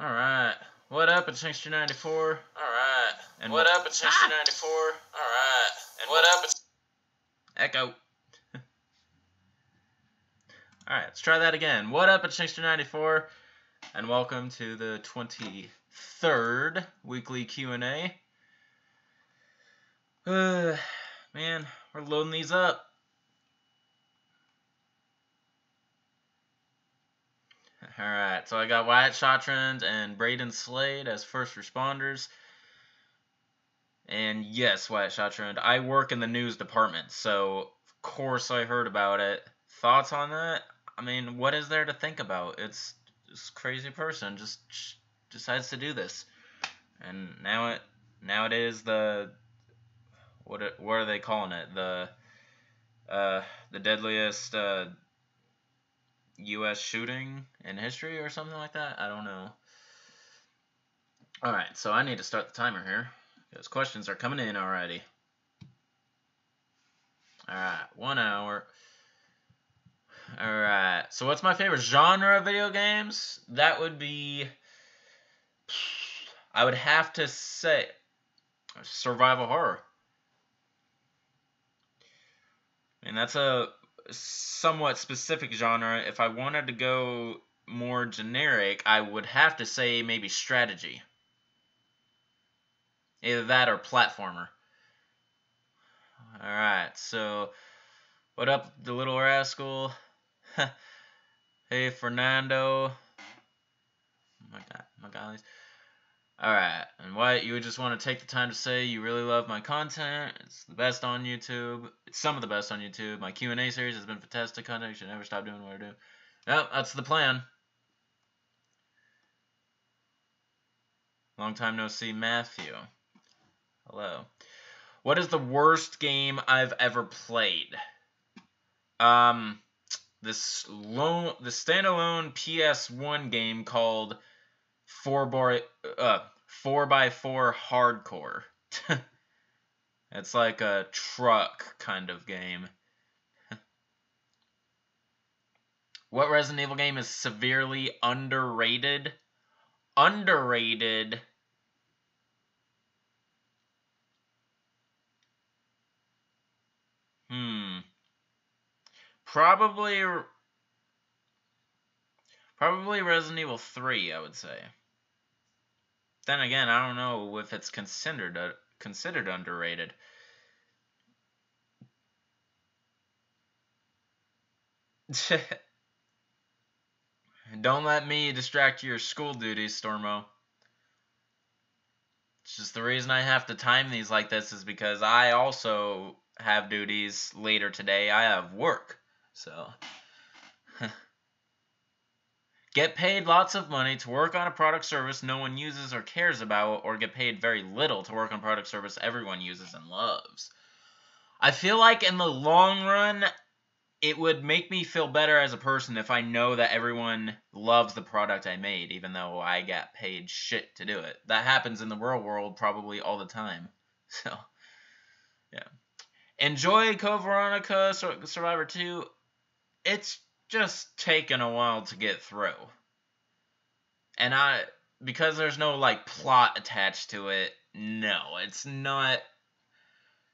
Alright. What up, it's Shankster94. Alright. And what up, it's Shankster94. Alright. And what up, it's... Echo. Alright, let's try that again. What up, it's Shankster94. And welcome to the 23rd weekly Q&A. Man, we're loading these up. Alright, so I got Wyatt Shottrand and Braden Slade as first responders. And yes, Wyatt Shottrand, I work in the news department, so of course I heard about it. Thoughts on that? I mean, what is there to think about? It's this crazy person just decides to do this. And now it is the what are they calling it? The deadliest U.S. shooting in history or something like that? I don't know. Alright, so I need to start the timer here, because questions are coming in already. Alright, 1 hour. Alright, so what's my favorite genre of video games? That would be... I would have to say... survival horror. And that's a somewhat specific genre. If I wanted to go more generic, I would have to say maybe strategy. Either that or platformer. Alright, so what up, the little rascal? Hey, Fernando. My gollies. Alright, and Wyatt, you would just want to take the time to say you really love my content. It's the best on YouTube. It's some of the best on YouTube. My Q&A series has been fantastic content. You should never stop doing what I do. Yep, that's the plan. Long time no see, Matthew. Hello. What is the worst game I've ever played? The standalone PS1 game called 4x4 Hardcore. It's like a truck kind of game. What Resident Evil game is severely underrated? Underrated. Probably Resident Evil 3, I would say. Then again, I don't know if it's considered underrated. Don't let me distract your school duties, Stormo. It's just the reason I have to time these like this is because I also have duties later today. I have work. So, get paid lots of money to work on a product service no one uses or cares about, or get paid very little to work on a product service everyone uses and loves. I feel like in the long run, it would make me feel better as a person if I know that everyone loves the product I made, even though I got paid shit to do it. That happens in the real world probably all the time. So, yeah. Enjoy Code Veronica Survivor 2. It's just taken a while to get through. And because there's no, like, plot attached to it, no, it's not.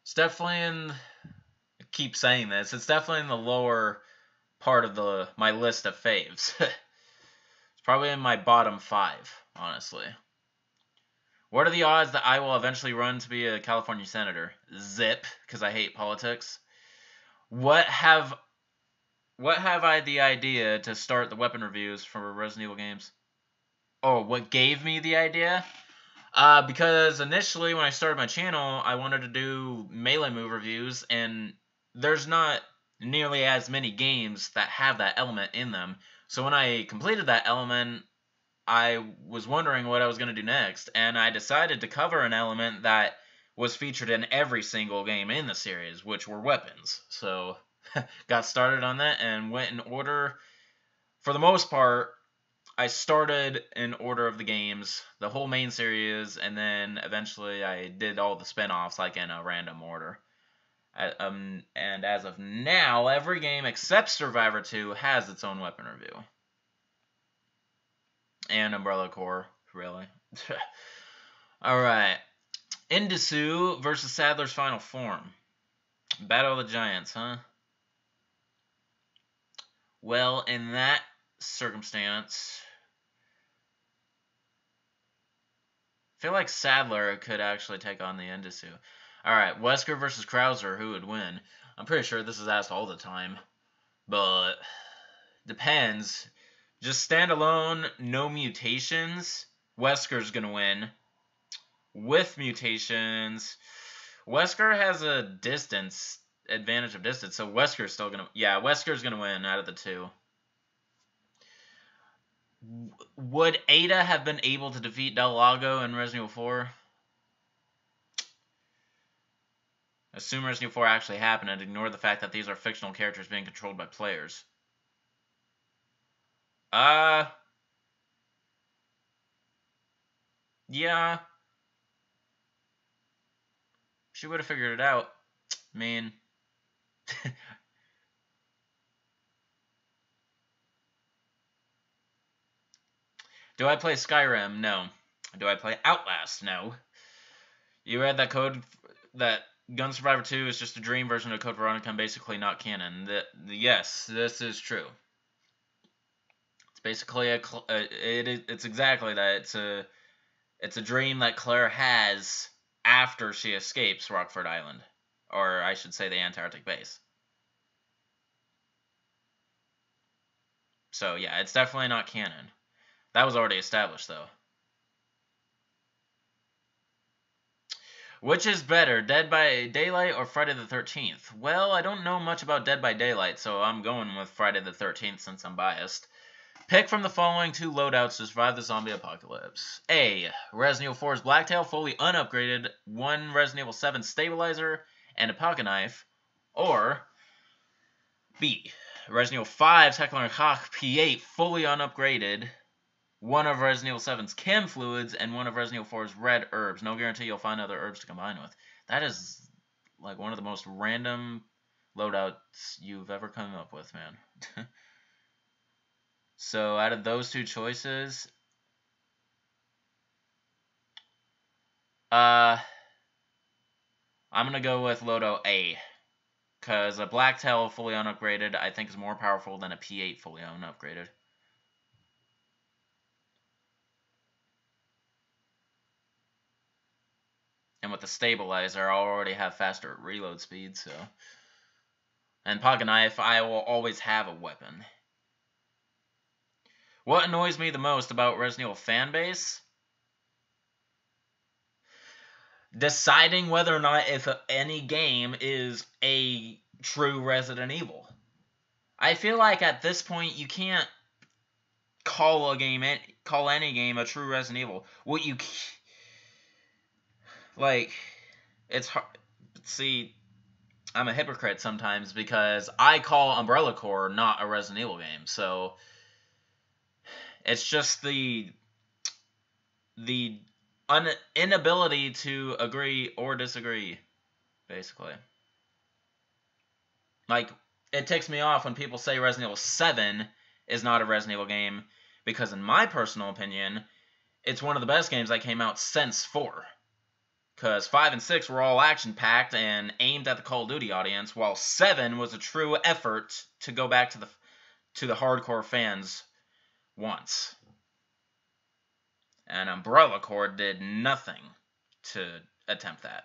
It's definitely in... I keep saying this. It's definitely in the lower part of my list of faves. It's probably in my bottom 5, honestly. What are the odds that I will eventually run to be a California senator? Zip, because I hate politics. What have I the idea to start the weapon reviews for Resident Evil games? Oh, what gave me the idea? Because initially when I started my channel, I wanted to do melee move reviews, and there's not nearly as many games that have that element in them. So when I completed that element, I was wondering what I was going to do next, and I decided to cover an element that was featured in every single game in the series, which were weapons. So, got started on that and went in order. For the most part, I started in order of the games, the whole main series, and then eventually I did all the spin-offs, like in a random order. And as of now, every game except Survivor 2 has its own weapon review. And Umbrella Corps, Really? Alright. Indisu versus Sadler's Final Form. Battle of the Giants, huh? Well, in that circumstance, I feel like Sadler could actually take on the Indisu. Alright, Wesker versus Krauser, who would win? I'm pretty sure this is asked all the time, but depends. Just standalone, no mutations, Wesker's gonna win. With mutations, Wesker has a distance advantage of distance, so Wesker's still gonna. Yeah, Wesker's gonna win out of the two. Would Ada have been able to defeat Del Lago in Resident Evil 4? Assume Resident Evil 4 actually happened and ignore the fact that these are fictional characters being controlled by players. Yeah. She would have figured it out. I mean... Do I play Skyrim? No. Do I play Outlast? No. You read that code that Gun Survivor 2 is just a dream version of Code Veronica and basically not canon. Yes, this is true. It's basically it's exactly that. It's a dream that Claire has after she escapes Rockford Island, or I should say the Antarctic base. So yeah, it's definitely not canon. That was already established though. Which is better, Dead by Daylight or Friday the 13th? Well, I don't know much about Dead by Daylight, so I'm going with Friday the 13th since I'm biased. Pick from the following two loadouts to survive the zombie apocalypse. A. Resident Evil 4's Blacktail, fully unupgraded, one Resident Evil 7 stabilizer, and a pocket knife. Or B. Resident Evil 5's Heckler and Koch P8, fully unupgraded, one of Resident Evil 7's chem fluids, and one of Resident Evil 4's red herbs. No guarantee you'll find other herbs to combine with. That is like one of the most random loadouts you've ever come up with, man. So out of those two choices, I'm gonna go with Lodo A, because a Blacktail fully unupgraded I think is more powerful than a P8 fully unupgraded. And with the stabilizer, I already have faster reload speed, so. And pocket knife, I will always have a weapon. What annoys me the most about Resident Evil fanbase? Deciding whether or not if any game is a true Resident Evil. I feel like at this point you can't call any game a true Resident Evil. What you like, it's hard. See, I'm a hypocrite sometimes because I call Umbrella Corps not a Resident Evil game, so it's just the inability to agree or disagree, basically. Like, it ticks me off when people say Resident Evil 7 is not a Resident Evil game, because in my personal opinion, it's one of the best games that came out since 4. Because 5 and 6 were all action-packed and aimed at the Call of Duty audience, while 7 was a true effort to go back to the hardcore fans once. And Umbrella Corps did nothing to attempt that.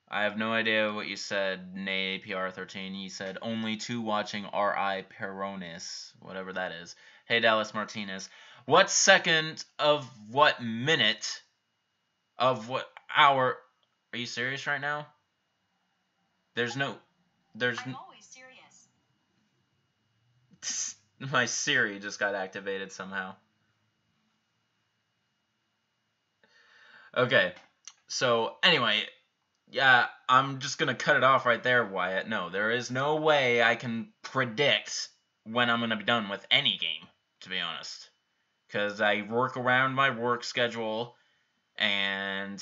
I have no idea what you said, nay PR13. You said only two watching R.I. Peronis, whatever that is. Hey, Dallas Martinez. What second of what minute of what hour? Are you serious right now? I'm always serious. My Siri just got activated somehow. Okay, so anyway, yeah, I'm just gonna cut it off right there, Wyatt. No, there is no way I can predict when I'm gonna be done with any game, to be honest. Because I work around my work schedule, and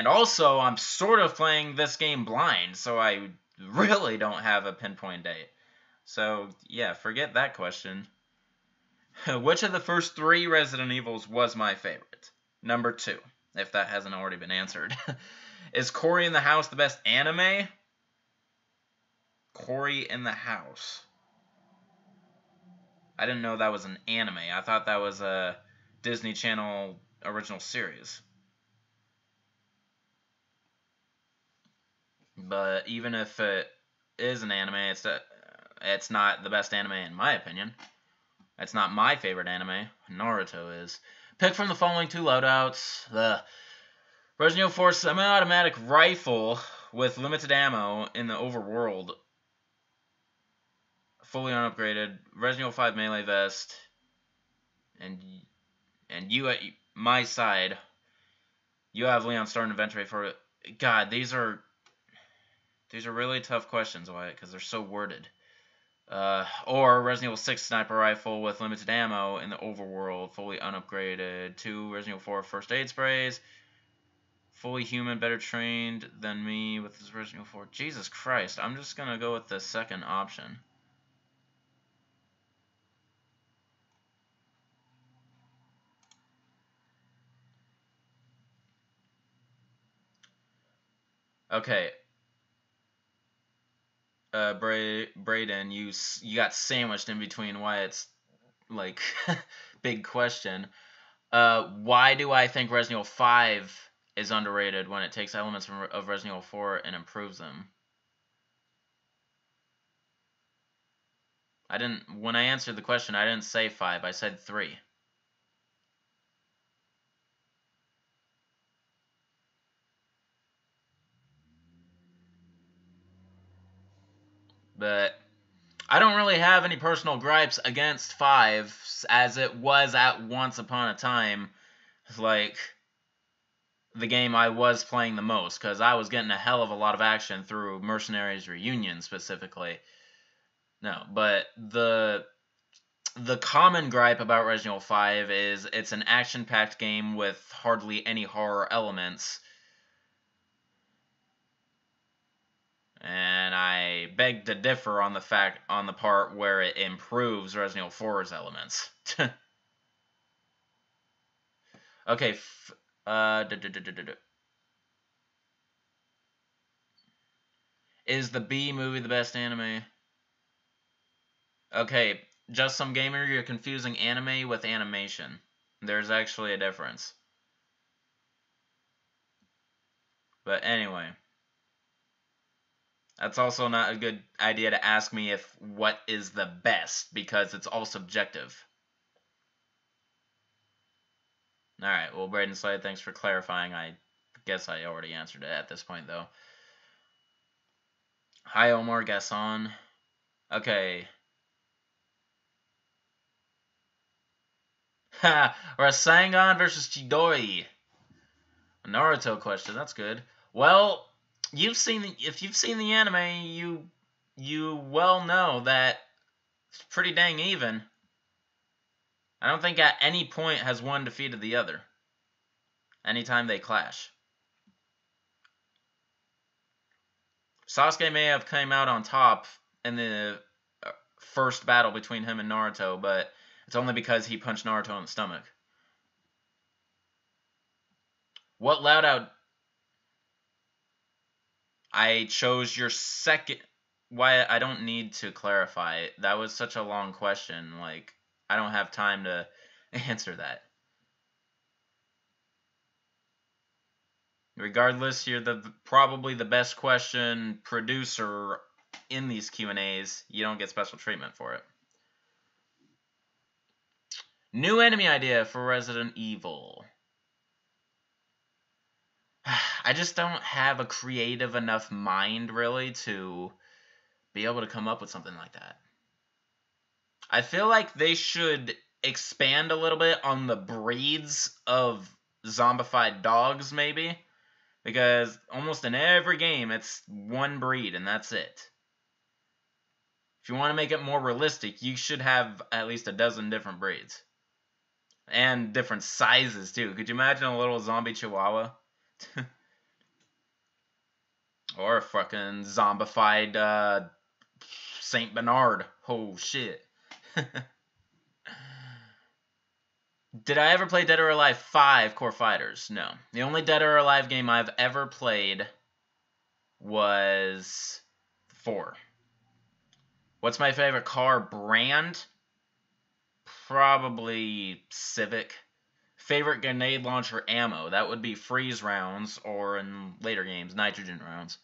also I'm sort of playing this game blind, so I really don't have a pinpoint date. So yeah, forget that question. Which of the first 3 Resident Evils was my favorite? Number 2, if that hasn't already been answered. Is Cory in the House the best anime? Cory in the House. I didn't know that was an anime. I thought that was a Disney Channel original series. But even if it is an anime, it's not the best anime in my opinion. It's not my favorite anime. Naruto is. Pick from the following 2 loadouts. The Resident Evil 4 semi-automatic rifle with limited ammo in the overworld. Fully unupgraded. Resident Evil 5 melee vest. And you at my side. You have Leon starting inventory for it. God, these are really tough questions, Wyatt, because they're so worded. Or Resident Evil 6 sniper rifle with limited ammo in the overworld, fully unupgraded. 2 Resident Evil 4 first aid sprays. Fully human, better trained than me with this Resident Evil 4. Jesus Christ, I'm just gonna go with the second option. Okay. Brayden, you got sandwiched in between Wyatt's, like, big question. Why do I think Resident Evil 5 is underrated when it takes elements of Resident Evil 4 and improves them? When I answered the question, I didn't say 5, I said 3. But I don't really have any personal gripes against 5, as it was at once upon a time, like, the game I was playing the most, because I was getting a hell of a lot of action through Mercenaries Reunion, specifically. No, but the common gripe about Resident Evil 5 is it's an action-packed game with hardly any horror elements. And I beg to differ on the part where it improves Resident Evil 4's elements. Okay, is the B movie the best anime? Okay, Just Some Gamer, you're confusing anime with animation. There's actually a difference. But anyway. That's also not a good idea to ask me if what is the best, because it's all subjective. Alright, well, Braden Slade, thanks for clarifying. I guess I already answered it at this point, though. Hi, Omar Gasson. Okay. Ha! Rasengan versus Chidori. A Naruto question, that's good. Well, if you've seen the anime, you well know that it's pretty dang even. I don't think at any point has one defeated the other. Anytime they clash. Sasuke may have come out on top in the first battle between him and Naruto, but it's only because he punched Naruto in the stomach. What loadout? I chose your second. Why? I don't need to clarify. That was such a long question. Like, I don't have time to answer that. Regardless, you're probably the best question producer in these Q&As. You don't get special treatment for it. New enemy idea for Resident Evil. I just don't have a creative enough mind, really, to be able to come up with something like that. I feel like they should expand a little bit on the breeds of zombified dogs, maybe. Because almost in every game, it's one breed, and that's it. If you want to make it more realistic, you should have at least a dozen different breeds. And different sizes, too. Could you imagine a little zombie chihuahua? Or a fucking zombified Saint Bernard. Oh, shit. Did I ever play Dead or Alive 5 Core Fighters? No. The only Dead or Alive game I've ever played was 4. What's my favorite car brand? Probably Civic. Favorite grenade launcher ammo? That would be freeze rounds, or in later games, nitrogen rounds.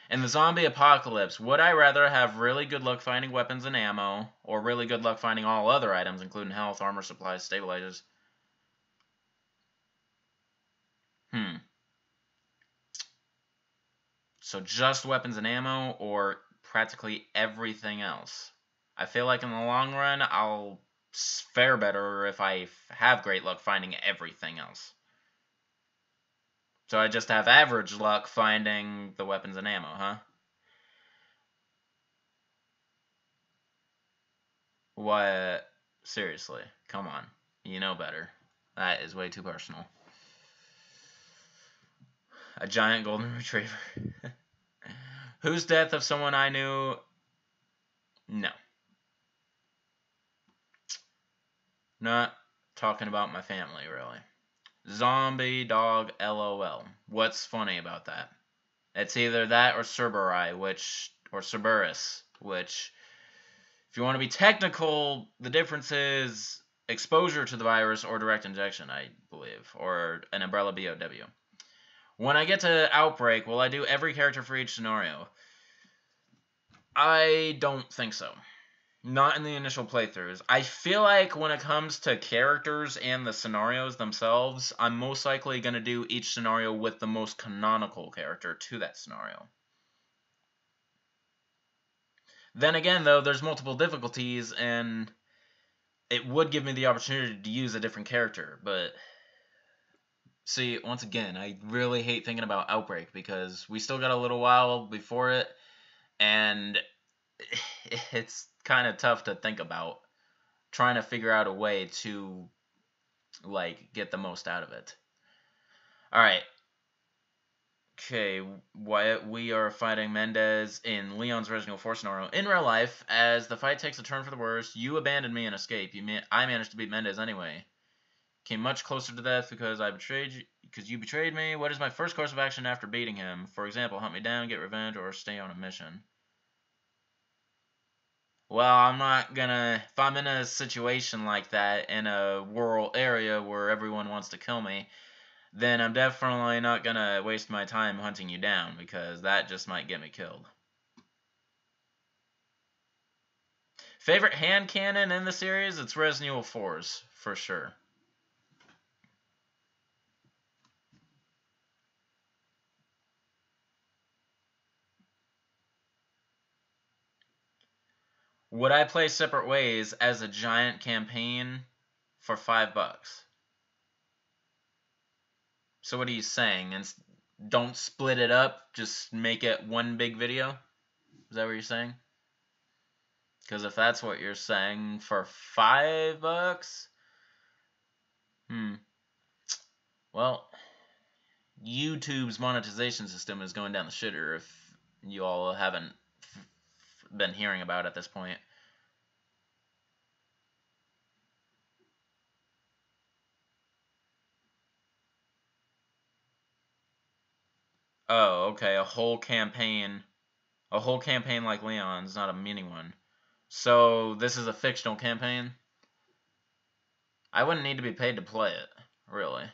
In the zombie apocalypse, would I rather have really good luck finding weapons and ammo, or really good luck finding all other items, including health, armor, supplies, stabilizers? So just weapons and ammo, or practically everything else? I feel like in the long run, I'll fare better if I have great luck finding everything else. So I just have average luck finding the weapons and ammo, huh? What? Seriously, come on. You know better. That is way too personal. A giant golden retriever. Whose death of someone I knew? No. Not talking about my family, really. Zombie dog LOL. What's funny about that? It's either that or Cerberus, which, if you want to be technical, the difference is exposure to the virus or direct injection, I believe, or an umbrella BOW. When I get to Outbreak, will I do every character for each scenario? I don't think so. Not in the initial playthroughs. I feel like when it comes to characters and the scenarios themselves, I'm most likely going to do each scenario with the most canonical character to that scenario. Then again, though, there's multiple difficulties, and it would give me the opportunity to use a different character, but... See, once again, I really hate thinking about Outbreak, because we still got a little while before it, and it's kind of tough to think about trying to figure out a way to, like, get the most out of it. Alright. Okay, Wyatt, we are fighting Mendez in Leon's Resident Evil 4 scenario. In real life, as the fight takes a turn for the worse, you abandoned me and escape. I managed to beat Mendez anyway. Came much closer to death because you betrayed me. What is my first course of action after beating him? For example, hunt me down, get revenge, or stay on a mission. Well, I'm not gonna... If I'm in a situation like that, in a rural area where everyone wants to kill me, then I'm definitely not gonna waste my time hunting you down, because that just might get me killed. Favorite hand cannon in the series? It's Resident Evil 4's, for sure. Would I play Separate Ways as a giant campaign for $5? So what are you saying? And don't split it up, just make it one big video? Is that what you're saying? Because if that's what you're saying, for $5? Well, YouTube's monetization system is going down the shitter if you all haven't been hearing about it at this point. Oh, okay, a whole campaign like Leon's, not a mini one. So this is a fictional campaign? I wouldn't need to be paid to play it, really.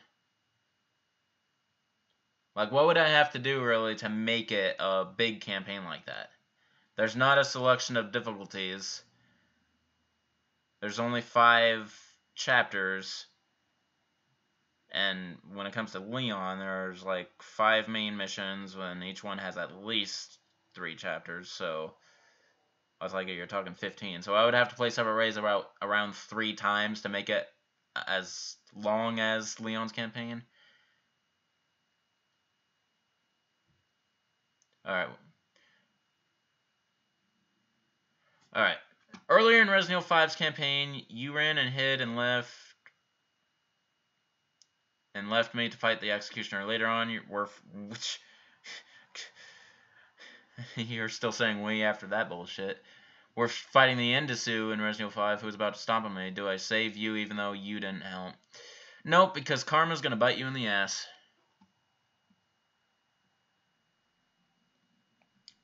Like, what would I have to do, really, to make it a big campaign like that? There's not a selection of difficulties. There's only 5 chapters. And when it comes to Leon, there's like 5 main missions, when each one has at least 3 chapters, so I was like, you're talking 15. So I would have to play Separate Ways around 3 times to make it as long as Leon's campaign. Alright. Alright. Earlier in Resident Evil 5's campaign, you ran and hid and left me to fight the Executioner. Later on, you're still saying we after that bullshit. We're fighting the Indisu in Resident Evil 5 who's about to stomp on me. Do I save you even though you didn't help? Nope, because karma's gonna bite you in the ass.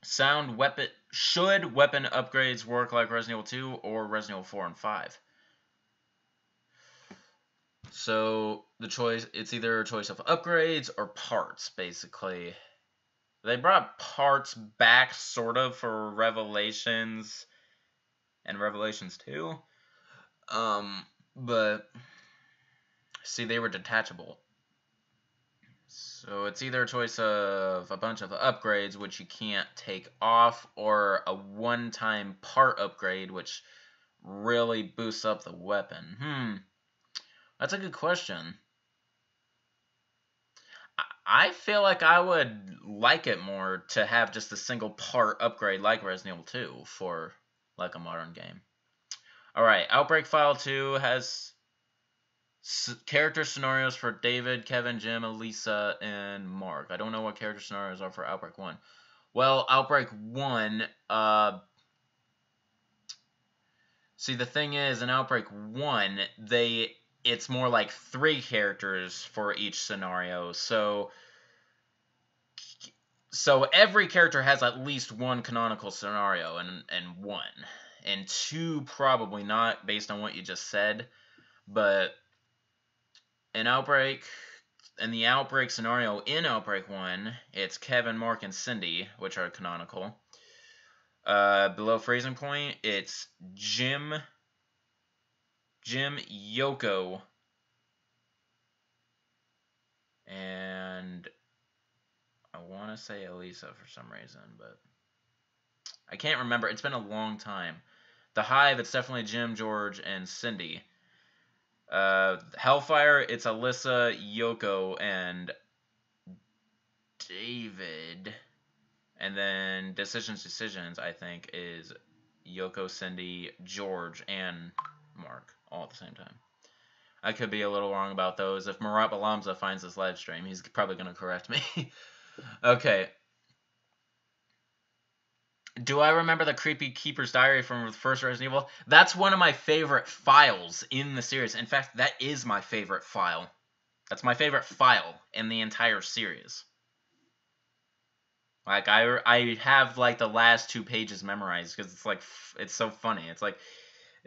Sound weapon. Should weapon upgrades work like Resident Evil 2 or Resident Evil 4 and 5? So the choice, it's either a choice of upgrades or parts, basically. They brought parts back, sort of, for Revelations and Revelations 2. But see, they were detachable. So it's either a choice of a bunch of upgrades, which you can't take off, or a one-time part upgrade, which really boosts up the weapon. That's a good question. I feel like I would like it more to have just a single part upgrade like Resident Evil 2 for like a modern game. Alright, Outbreak File 2 has character scenarios for David, Kevin, Jim, Elisa, and Mark. I don't know what character scenarios are for Outbreak 1. Well, Outbreak 1, see, the thing is, in Outbreak 1, it's more like 3 characters for each scenario. So every character has at least one canonical scenario, and 1. And 2 probably not, based on what you just said. But in the Outbreak scenario in Outbreak 1, it's Kevin, Mark, and Cindy, which are canonical. Below Freezing Point, it's Jim, Yoko, and I want to say Elisa for some reason, but I can't remember. It's been a long time. The Hive, it's definitely Jim, George, and Cindy. Hellfire, it's Alyssa, Yoko, and David. And then Decisions, I think, is Yoko, Cindy, George, and Mark, all at the same time. I could be a little wrong about those. If Marat Balamza finds this live stream, he's probably going to correct me. Okay. Do I remember the Creepy Keeper's Diary from the first Resident Evil? That's one of my favorite files in the series. In fact, that is my favorite file. That's my favorite file in the entire series. Like, I have, like, the last 2 pages memorized, because it's, like, it's so funny. It's, like,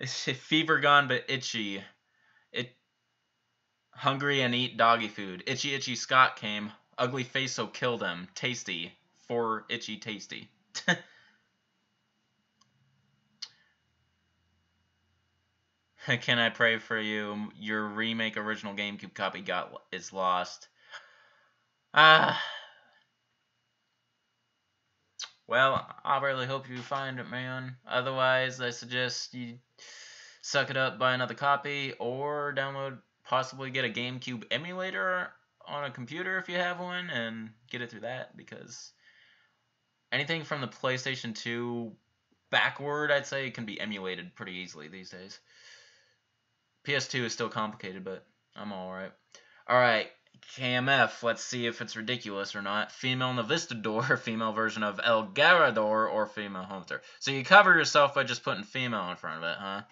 fever gone but itchy. Hungry and eat doggy food. Itchy itchy Scott came. Ugly face so killed him. Tasty. For itchy tasty. Can I pray for you? Your remake original GameCube copy is lost. Well, I really hope you find it, man. Otherwise, I suggest you suck it up, buy another copy, or download, possibly get a GameCube emulator on a computer if you have one, and get it through that, because anything from the PlayStation 2 backward, I'd say, can be emulated pretty easily these days. PS2 is still complicated, but I'm alright. Alright, KMF, let's see if it's ridiculous or not. Female Novistador, female version of El Garador, or female Hunter. So you cover yourself by just putting female in front of it, huh?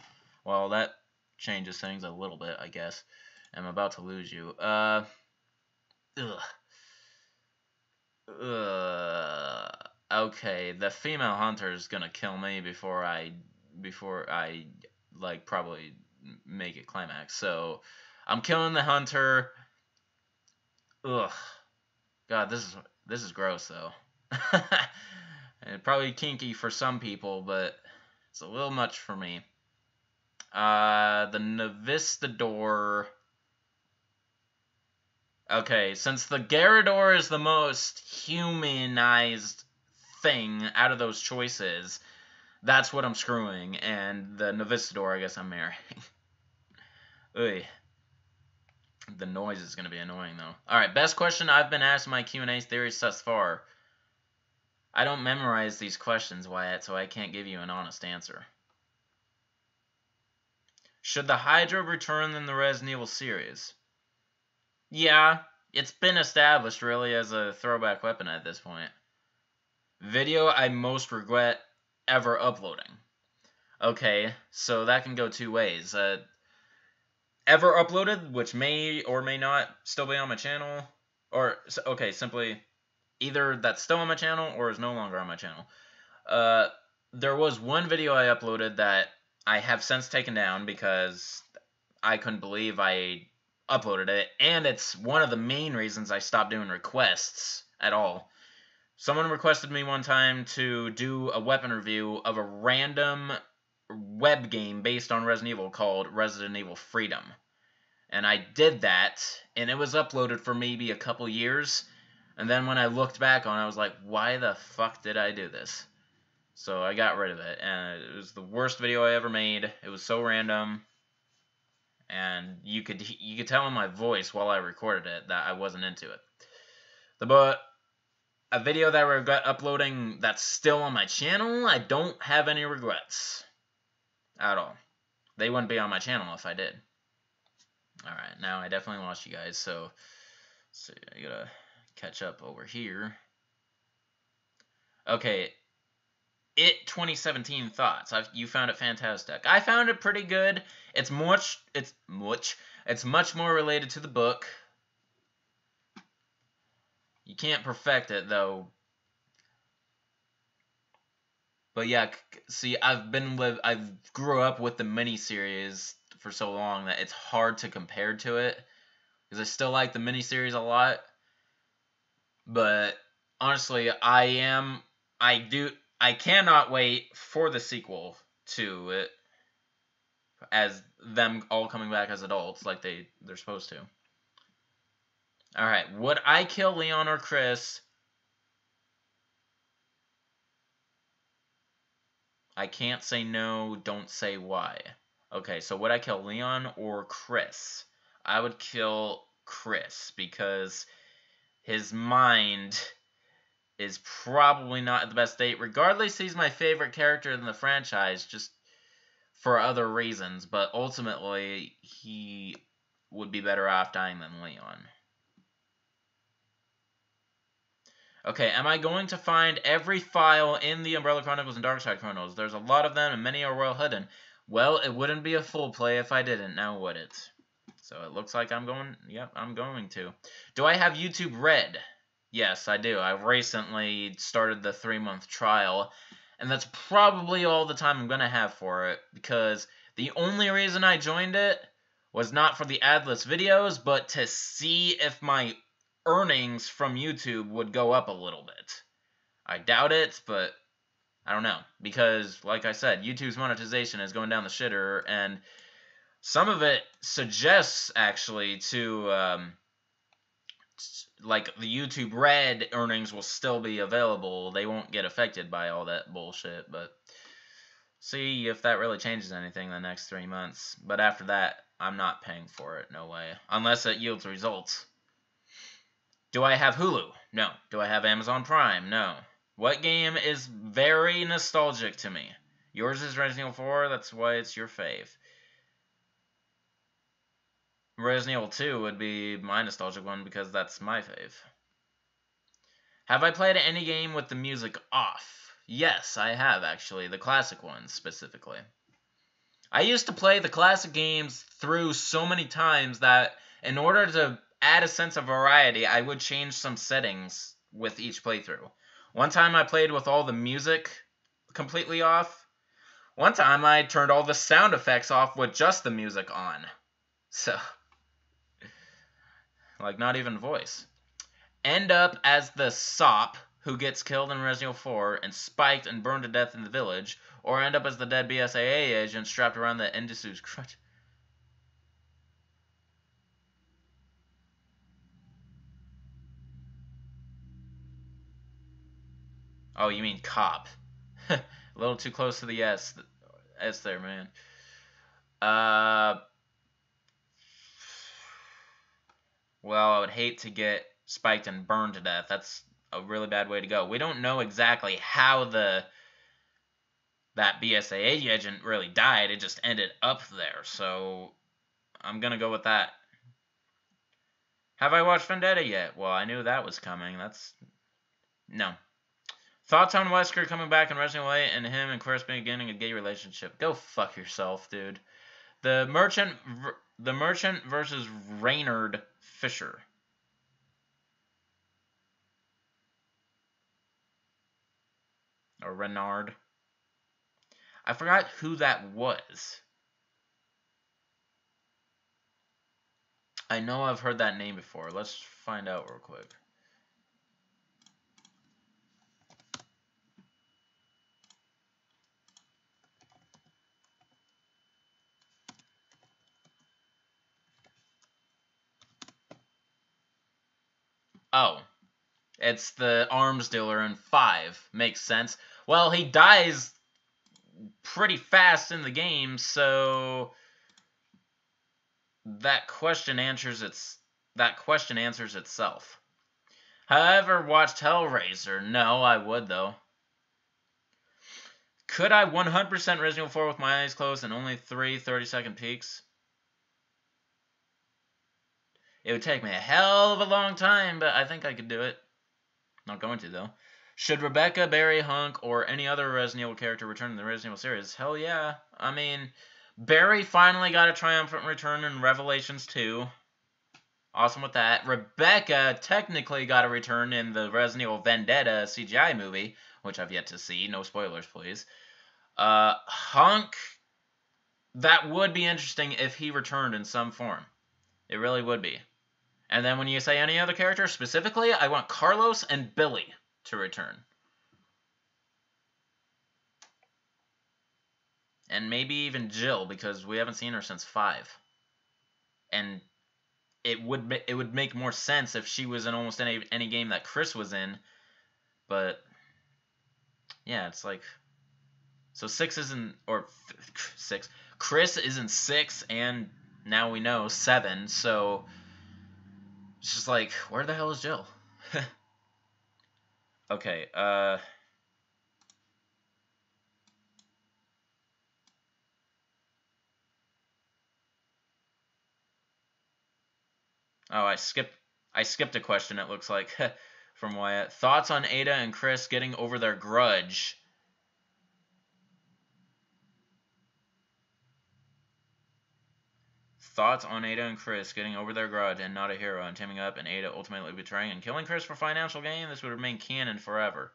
Well, that changes things a little bit, I guess. I'm about to lose you. Okay, the female hunter is gonna kill me before I like probably make it climax. So I'm killing the hunter. Ugh. God, this is gross though. And probably kinky for some people, but it's a little much for me. The Novistador. Okay, since the Garador is the most humanized thing out of those choices, that's what I'm screwing, and the Novistador, I guess I'm marrying. Uy. The noise is going to be annoying, though. Alright, best question I've been asked in my Q&A theories thus far. I don't memorize these questions, Wyatt, so I can't give you an honest answer. Should the Hydra return in the Resident Evil series? Yeah, it's been established, really, as a throwback weapon at this point. Video I most regret ever uploading. Okay, so that can go two ways. Ever uploaded, which may or may not still be on my channel, or okay, simply either that's still on my channel or is no longer on my channel. There was one video I uploaded that I have since taken down because I couldn't believe I uploaded it, and it's one of the main reasons I stopped doing requests at all. Someone requested me one time to do a weapon review of a random web game based on Resident Evil called Resident Evil Freedom. And I did that, and it was uploaded for maybe a couple years. And then when I looked back on it, I was like, why the fuck did I do this? So I got rid of it, and it was the worst video I ever made. It was so random, and you could tell in my voice while I recorded it that I wasn't into it. But a video that I regret uploading that's still on my channel, I don't have any regrets at all. They wouldn't be on my channel if I did. Alright, now I definitely lost you guys, so I gotta catch up over here. Okay, It 2017 thoughts. You found it fantastic. I found it pretty good. It's much more related to the book. You can't perfect it though. But yeah, see, I grew up with the miniseries for so long that it's hard to compare to it, because I still like the miniseries a lot. But honestly, I cannot wait for the sequel to it, as them all coming back as adults like they're supposed to. Alright, would I kill Leon or Chris? I can't say no, don't say why. Okay, so would I kill Leon or Chris? I would kill Chris, because his mind is probably not at the best state. Regardless, he's my favorite character in the franchise, just for other reasons. But ultimately, he would be better off dying than Leon. Okay, am I going to find every file in the Umbrella Chronicles and Darkside Chronicles? There's a lot of them, and many are well hidden. Well, it wouldn't be a full play if I didn't, now would it? So it looks like I'm going to. Do I have YouTube Red? Yes, I do. I recently started the 3-month trial, and that's probably all the time I'm going to have for it, because the only reason I joined it was not for the adless videos, but to see if my earnings from YouTube would go up a little bit. I doubt it, but I don't know, because like I said, YouTube's monetization is going down the shitter, and some of it suggests actually to like the YouTube Red earnings will still be available. They won't get affected by all that bullshit, but see if that really changes anything in the next 3 months. But after that, I'm not paying for it, no way, unless it yields results. Do I have Hulu? No. Do I have Amazon Prime? No. What game is very nostalgic to me? Yours is Resident Evil 4, that's why it's your fave. Resident Evil 2 would be my nostalgic one because that's my fave. Have I played any game with the music off? Yes, I have actually, the classic ones specifically. I used to play the classic games through so many times that in order to add a sense of variety, I would change some settings with each playthrough. One time I played with all the music completely off. One time I turned all the sound effects off with just the music on. So, like, not even voice. End up as the sop who gets killed in Resident Evil 4 and spiked and burned to death in the village, or end up as the dead BSAA agent strapped around the Indisu's crutch. Oh, you mean cop. A little too close to the S there, man. Well, I would hate to get spiked and burned to death. That's a really bad way to go. We don't know exactly how that BSAA agent really died. It just ended up there. So I'm going to go with that. Have I watched Vendetta yet? Well, I knew that was coming. No. Thoughts on Wesker coming back in Resident Evil 8 and him and Chris beginning a gay relationship? Go fuck yourself, dude. The Merchant versus Reynard Fisher. Or Renard. I forgot who that was. I know I've heard that name before. Let's find out real quick. Oh. It's the arms dealer in 5. Makes sense. Well, he dies pretty fast in the game, so that question answers itself. However, watched Hellraiser? No, I would though. Could I 100% Resident Evil 4 with my eyes closed and only 3 30-second peeks? It would take me a hell of a long time, but I think I could do it. Not going to, though. Should Rebecca, Barry, Hunk, or any other Resident Evil character return in the Resident Evil series? Hell yeah. I mean, Barry finally got a triumphant return in Revelations 2. Awesome with that. Rebecca technically got a return in the Resident Evil Vendetta CGI movie, which I've yet to see. No spoilers, please. Hunk, that would be interesting if he returned in some form. It really would be. And then when you say any other character, specifically, I want Carlos and Billy to return. And maybe even Jill, because we haven't seen her since 5. And it would make more sense if she was in almost any game that Chris was in. But, yeah, it's like... So 6 isn't... Or 6. Chris isn't 6, and now we know 7, so... It's just like, where the hell is Jill? Okay, Oh, I skipped a question, it looks like, from Wyatt. Thoughts on Ada and Chris getting over their grudge? Thoughts on Ada and Chris getting over their grudge and not a hero and teaming up and Ada ultimately betraying and killing Chris for financial gain? This would remain canon forever.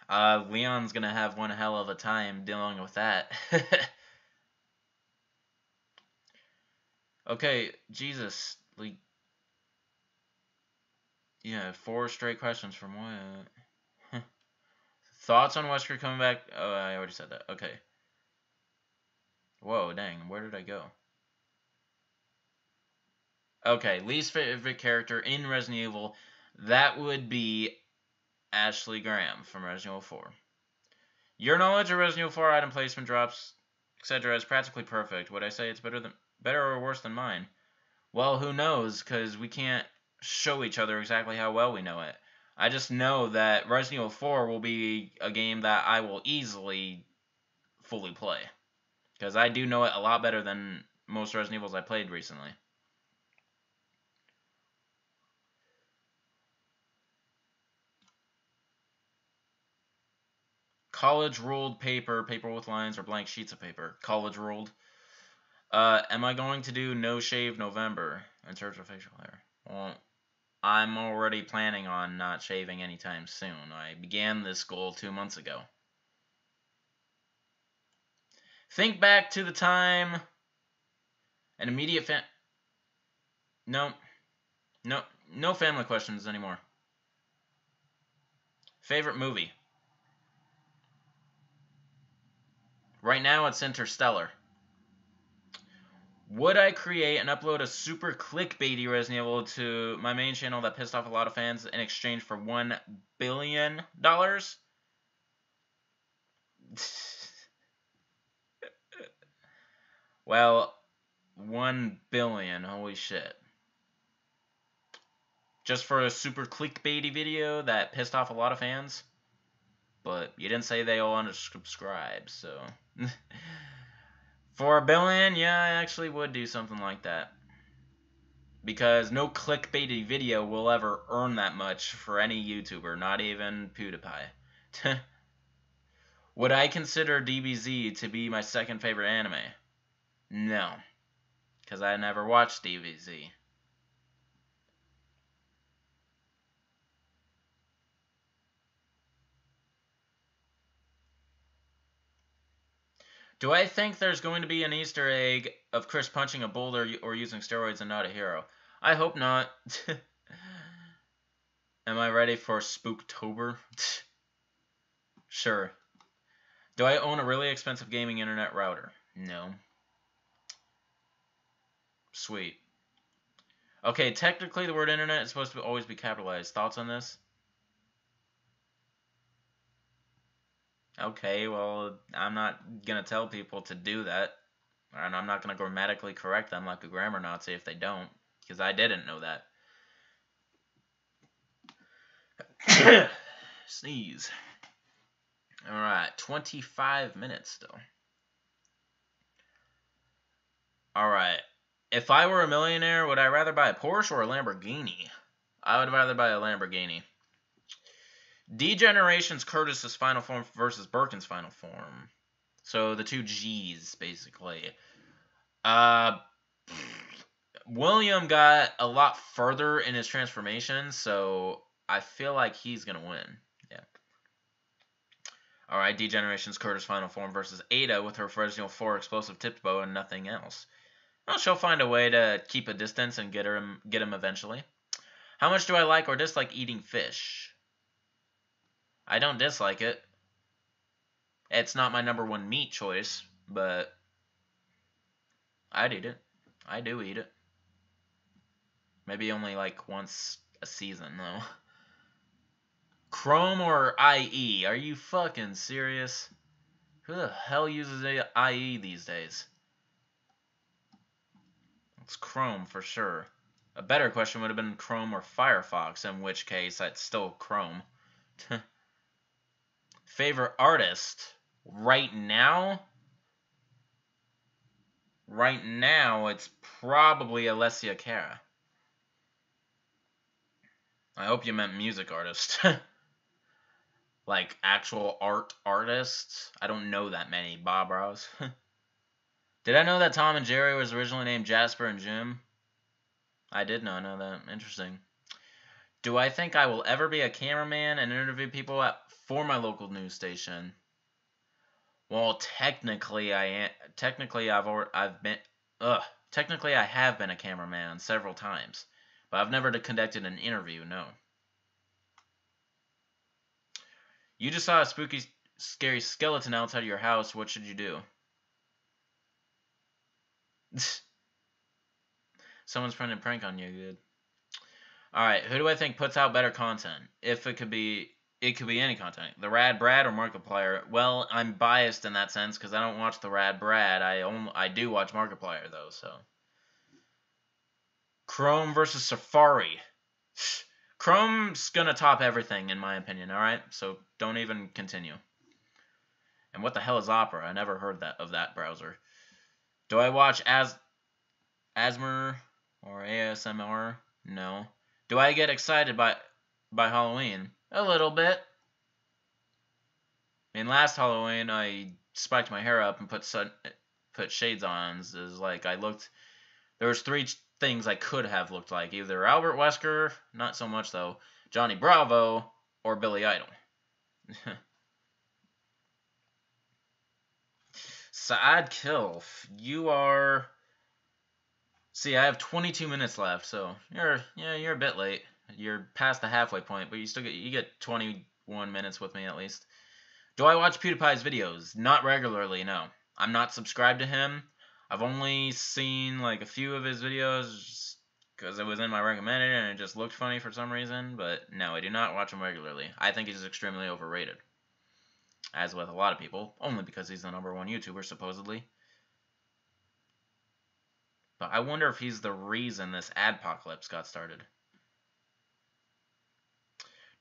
Leon's gonna have one hell of a time dealing with that. Okay, Jesus. Like, yeah, 4 straight questions from Wyatt. Thoughts on Wesker coming back? Oh, I already said that. Okay. Whoa, dang. Where did I go? Okay, least favorite character in Resident Evil. That would be Ashley Graham from Resident Evil 4. Your knowledge of Resident Evil 4 item placement drops, etc. is practically perfect. Would I say it's better or worse than mine? Well, who knows, because we can't show each other exactly how well we know it. I just know that Resident Evil 4 will be a game that I will easily fully play. Because I do know it a lot better than most Resident Evils I played recently. College ruled paper with lines or blank sheets of paper. College ruled. Am I going to do no shave November in search of facial hair? Well, I'm already planning on not shaving anytime soon. I began this goal 2 months ago. Think back to the time an immediate No family questions anymore. Favorite movie? Right now it's Interstellar. Would I create and upload a super clickbaity Resident Evil to my main channel that pissed off a lot of fans in exchange for $1 billion? Well, 1 billion, holy shit. Just for a super clickbaity video that pissed off a lot of fans? But you didn't say they all unsubscribe, so... For $1 billion, yeah, I actually would do something like that. Because no clickbaity video will ever earn that much for any YouTuber, not even PewDiePie. Would I consider DBZ to be my second favorite anime? No. Because I never watched DBZ. Do I think there's going to be an Easter egg of Chris punching a boulder or using steroids and not a hero? I hope not. Am I ready for Spooktober? Sure. Do I own a really expensive gaming internet router? No. Sweet. Okay, technically the word internet is supposed to always be capitalized. Thoughts on this? Okay, well, I'm not going to tell people to do that. And I'm not going to grammatically correct them like a grammar Nazi if they don't. Because I didn't know that. Sneeze. Alright, 25 minutes still. Alright. If I were a millionaire, would I rather buy a Porsche or a Lamborghini? I would rather buy a Lamborghini. D-Generation's Curtis's final form versus Birkin's final form. So the two G's, basically. William got a lot further in his transformation, so I feel like he's going to win. Yeah. Alright, D-Generation's Curtis final form versus Ada with her Fresnel 4 explosive tipped bow and nothing else. Well, she'll find a way to keep a distance and get him eventually. How much do I like or dislike eating fish? I don't dislike it. It's not my #1 meat choice, but I'd eat it. I do eat it. Maybe only like once a season, though. Chrome or IE? Are you fucking serious? Who the hell uses IE these days? It's Chrome for sure. A better question would have been Chrome or Firefox, in which case it's still Chrome. Favorite artist? Right now? Right now, it's probably Alessia Cara. I hope you meant music artist. Like actual artists? I don't know that many, Bob Rouse. Did I know that Tom and Jerry was originally named Jasper and Jim? I did not know that. Interesting. Do I think I will ever be a cameraman and interview people for my local news station? Well, technically I am. Technically I have been a cameraman several times, but I've never conducted an interview. No. You just saw a spooky, scary skeleton outside of your house. What should you do? Someone's playing a prank on you. Good. Alright, who do I think puts out better content? If it could be any content. The Rad Brad or Markiplier? Well, I'm biased in that sense because I don't watch the Rad Brad. I do watch Markiplier though, so. Chrome versus Safari. Chrome's gonna top everything in my opinion, alright? So don't even continue. And what the hell is Opera? I never heard of that browser. Do I watch ASMR or ASMR? No. Do I get excited by Halloween? A little bit. I mean, last Halloween I spiked my hair up and put shades on. It's like there was 3 things I could have looked like. Either Albert Wesker, not so much though, Johnny Bravo, or Billy Idol. Saad Kilf, you are... See, I have 22 minutes left, so you're a bit late. You're past the halfway point, but you get 21 minutes with me at least. Do I watch PewDiePie's videos? Not regularly, no. I'm not subscribed to him. I've only seen like a few of his videos because it was in my recommended and it just looked funny for some reason. But no, I do not watch him regularly. I think he's extremely overrated. As with a lot of people, only because he's the #1 YouTuber, supposedly. But I wonder if he's the reason this adpocalypse got started.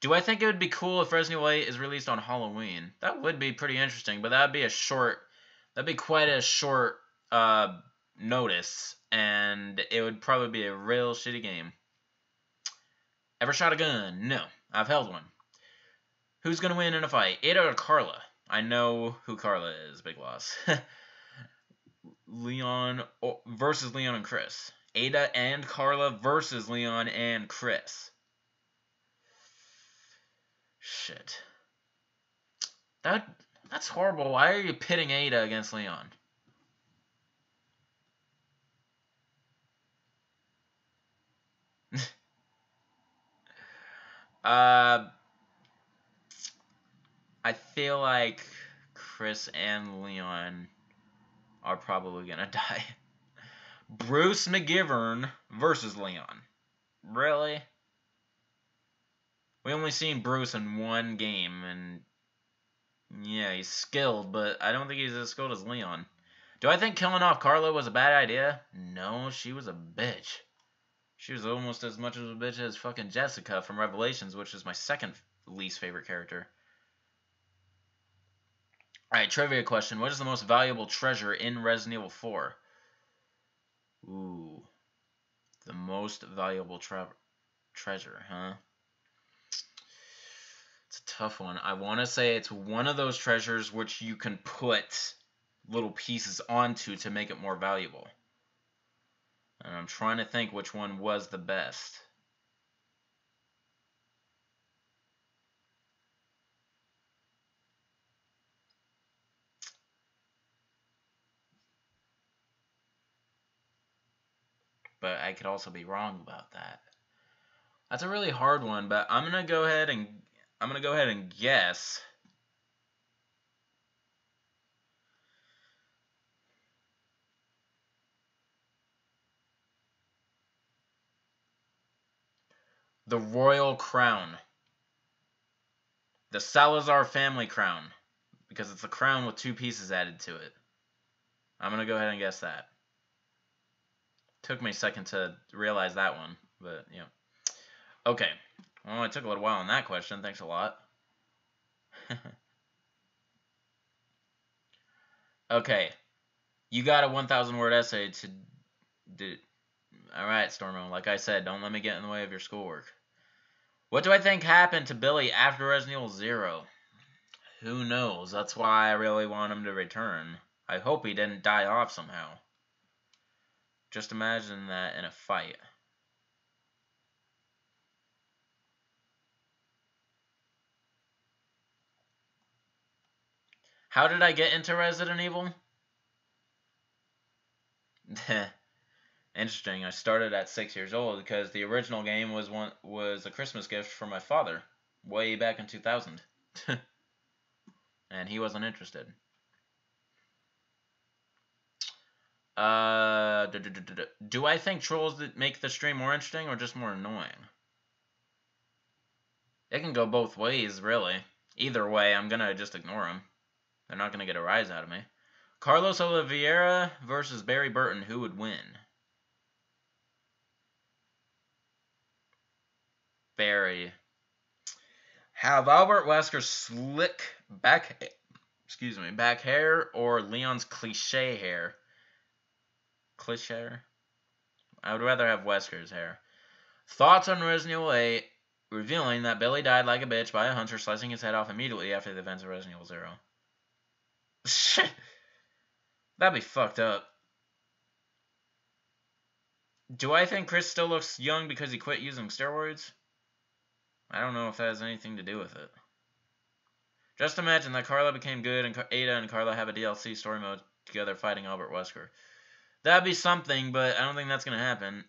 Do I think it would be cool if Resident Evil 8 is released on Halloween? That would be pretty interesting, but that'd be quite a short notice, and it would probably be a real shitty game. Ever shot a gun? No. I've held one. Who's gonna win in a fight? Ada or Carla? I know who Carla is. Big loss. Leon versus Leon and Chris. Ada and Carla versus Leon and Chris. Shit. That's horrible. Why are you pitting Ada against Leon? I feel like Chris and Leon are probably gonna die. Bruce McGivern versus Leon. Really? We only seen Bruce in one game, and yeah, he's skilled, but I don't think he's as skilled as Leon. Do I think killing off Carla was a bad idea? No, she was a bitch. She was almost as much of a bitch as fucking Jessica from Revelations, which is my second least favorite character. Alright, trivia question. What is the most valuable treasure in Resident Evil 4? Ooh. The most valuable treasure, huh? It's a tough one. I want to say it's one of those treasures which you can put little pieces onto to make it more valuable. And I'm trying to think which one was the best. But I could also be wrong about that. That's a really hard one, but I'm gonna go ahead and guess. The Royal Crown. The Salazar family crown. Because it's a crown with two pieces added to it. I'm gonna go ahead and guess that. Took me a second to realize that one, but yeah. Okay. Well, it took a little while on that question. Thanks a lot. Okay. You got a 1,000 word essay to do. Alright, Stormo. Like I said, don't let me get in the way of your schoolwork. What do I think happened to Billy after Resident Evil 0? Who knows? That's why I really want him to return. I hope he didn't die off somehow. Just imagine that in a fight. How did I get into Resident Evil? Interesting. I started at 6 years old because the original game was a Christmas gift from my father way back in 2000. And he wasn't interested. Do I think trolls make the stream more interesting or just more annoying? It can go both ways, really. Either way, I'm gonna just ignore them. They're not gonna get a rise out of me. Carlos Oliveira versus Barry Burton. Who would win? Barry. Have Albert Wesker's slick back hair or Leon's cliche hair? Cliche? I would rather have Wesker's hair. Thoughts on Resident Evil 8 revealing that Billy died like a bitch by a hunter slicing his head off immediately after the events of Resident Evil 0. Shit. That'd be fucked up. Do I think Chris still looks young because he quit using steroids? I don't know if that has anything to do with it. Just imagine that Carla became good and Ada and Carla have a DLC story mode together fighting Albert Wesker. That'd be something, but I don't think that's going to happen.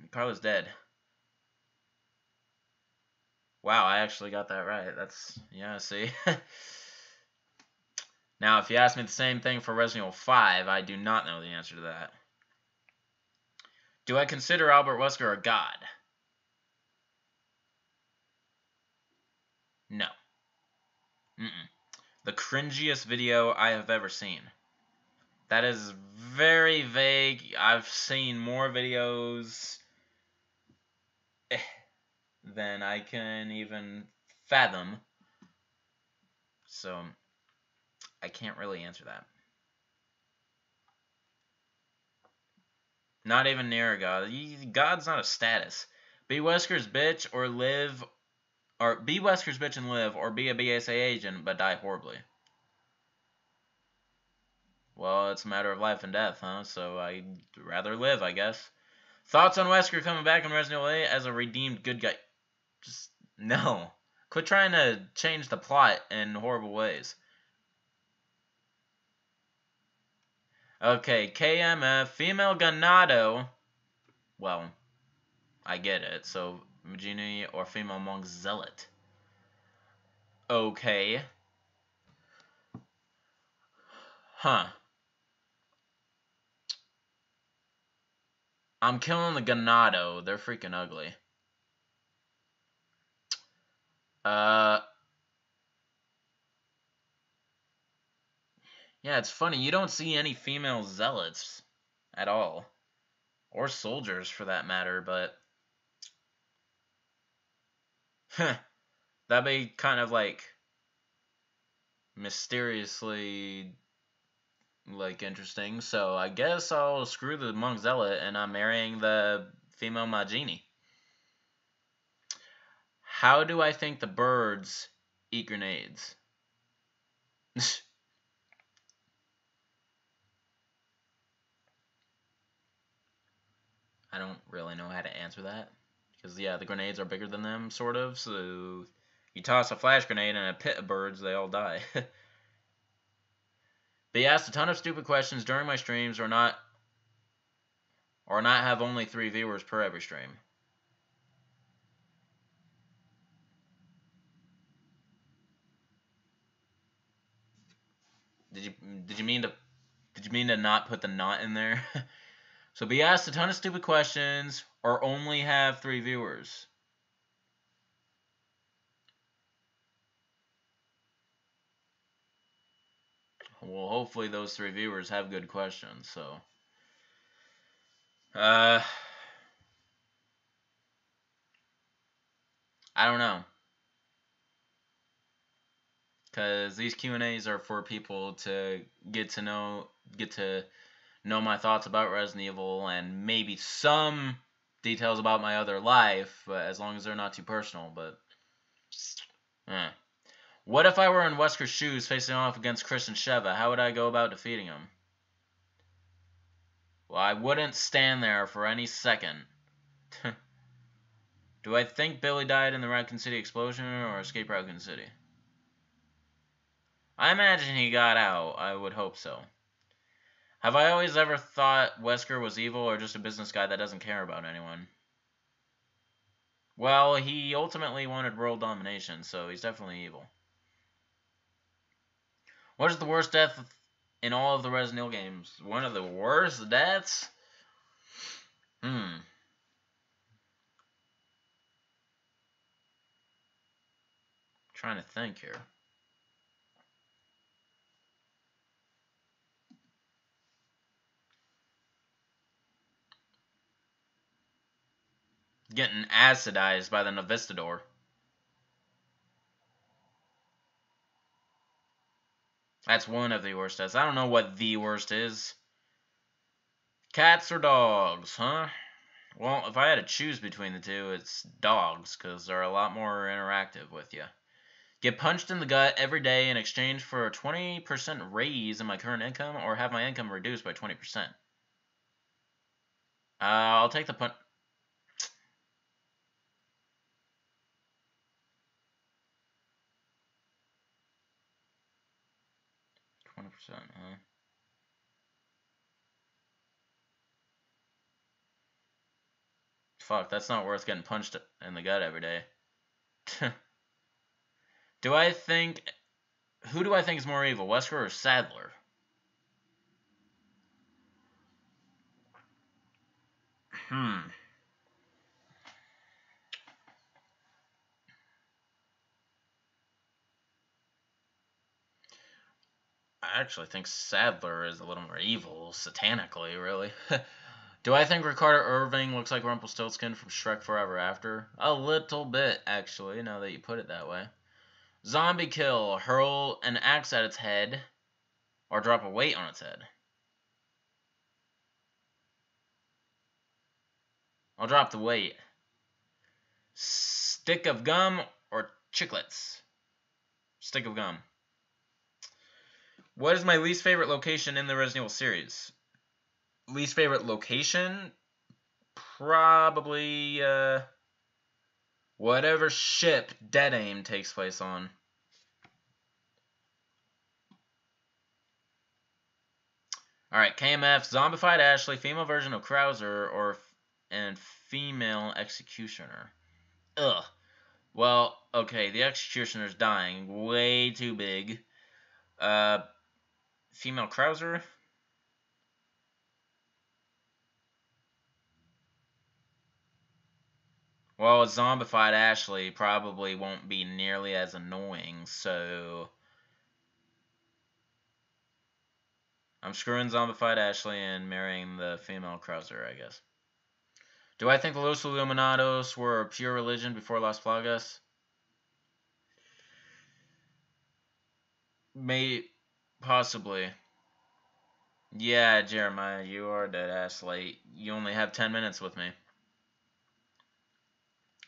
Carla's dead. Wow, I actually got that right. Yeah, see? Now, if you ask me the same thing for Resident Evil 5, I do not know the answer to that. Do I consider Albert Wesker a god? No. The cringiest video I have ever seen. That is very vague. I've seen more videos than I can even fathom. So, I can't really answer that. Not even near a god. God's not a status. Be Wesker's bitch or live, or be Wesker's bitch and live, or be a BSA agent but die horribly. Well, it's a matter of life and death, huh? So I'd rather live, I guess. Thoughts on Wesker coming back in Resident Evil 8 as a redeemed good guy? Just, no. Quit trying to change the plot in horrible ways. Okay, KMF, female Ganado. Well, I get it. So, Magini or female monk zealot. Okay. Huh. I'm killing the Ganado. They're freaking ugly. Yeah, it's funny. You don't see any female zealots at all. Or soldiers, for that matter, but... that'd be kind of, like, mysteriously, like, interesting. So I guess I'll screw the monk zealot, and I'm marrying the female Magini. How do I think the birds eat grenades? I don't really know how to answer that. Because, yeah, the grenades are bigger than them, sort of. So you toss a flash grenade in a pit of birds, they all die. Be asked a ton of stupid questions during my streams, or not have only 3 viewers per every stream. Did you mean to not put the not in there? So be asked a ton of stupid questions, or only have 3 viewers. Well, hopefully those 3 viewers have good questions, so... I don't know. Because these Q&As are for people to get to know my thoughts about Resident Evil, and maybe some details about my other life, but as long as they're not too personal, but... What if I were in Wesker's shoes facing off against Chris and Sheva? How would I go about defeating him? Well, I wouldn't stand there for any second. Do I think Billy died in the Raccoon City explosion or escape Raccoon City? I imagine he got out. I would hope so. Have I always ever thought Wesker was evil or just a business guy that doesn't care about anyone? Well, he ultimately wanted world domination, so he's definitely evil. What is the worst death in all of the Resident Evil games? One of the worst deaths? Trying to think here. Getting acidized by the Novistador. That's one of the worst deaths. I don't know what the worst is. Cats or dogs, huh? Well, if I had to choose between the two, it's dogs, because they're a lot more interactive with you. Get punched in the gut every day in exchange for a 20% raise in my current income, or have my income reduced by 20%. I'll take the punch. 20%, huh? Fuck, that's not worth getting punched in the gut every day. Who do I think is more evil, Wesker or Sadler? I actually think Sadler is a little more evil, satanically, really. Do I think Ricardo Irving looks like Rumpelstiltskin from Shrek Forever After? A little bit, actually, now that you put it that way. Zombie kill, hurl an axe at its head, or drop a weight on its head. I'll drop the weight. Stick of gum or chiclets? Stick of gum. What is my least favorite location in the Resident Evil series? Least favorite location? Probably, whatever ship Dead Aim takes place on. Alright, KMF, zombified Ashley, female version of Krauser, and female executioner. Ugh. Well, okay, the executioner's dying. Way too big. Female Krauser? Well, a zombified Ashley probably won't be nearly as annoying, so I'm screwing zombified Ashley and marrying the female Krauser, I guess. Do I think the Los Illuminados were a pure religion before Las Plagas? Possibly. Yeah, Jeremiah, you are dead ass late. You only have 10 minutes with me.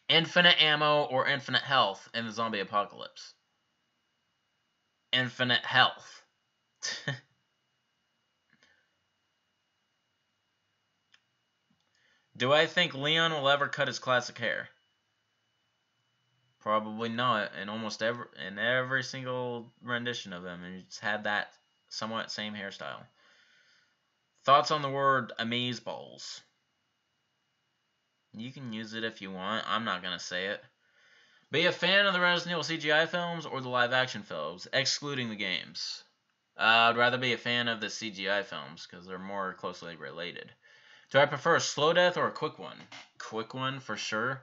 Infinite ammo or infinite health in the zombie apocalypse? Infinite health. Do I think Leon will ever cut his classic hair? Probably not. In almost every single rendition of him, and he's had that somewhat same hairstyle. Thoughts on the word amazeballs? You can use it if you want. I'm not gonna say it. Be a fan of the Resident Evil CGI films or the live-action films, excluding the games. I'd rather be a fan of the CGI films because they're more closely related. Do I prefer a slow death or a quick one? Quick one for sure.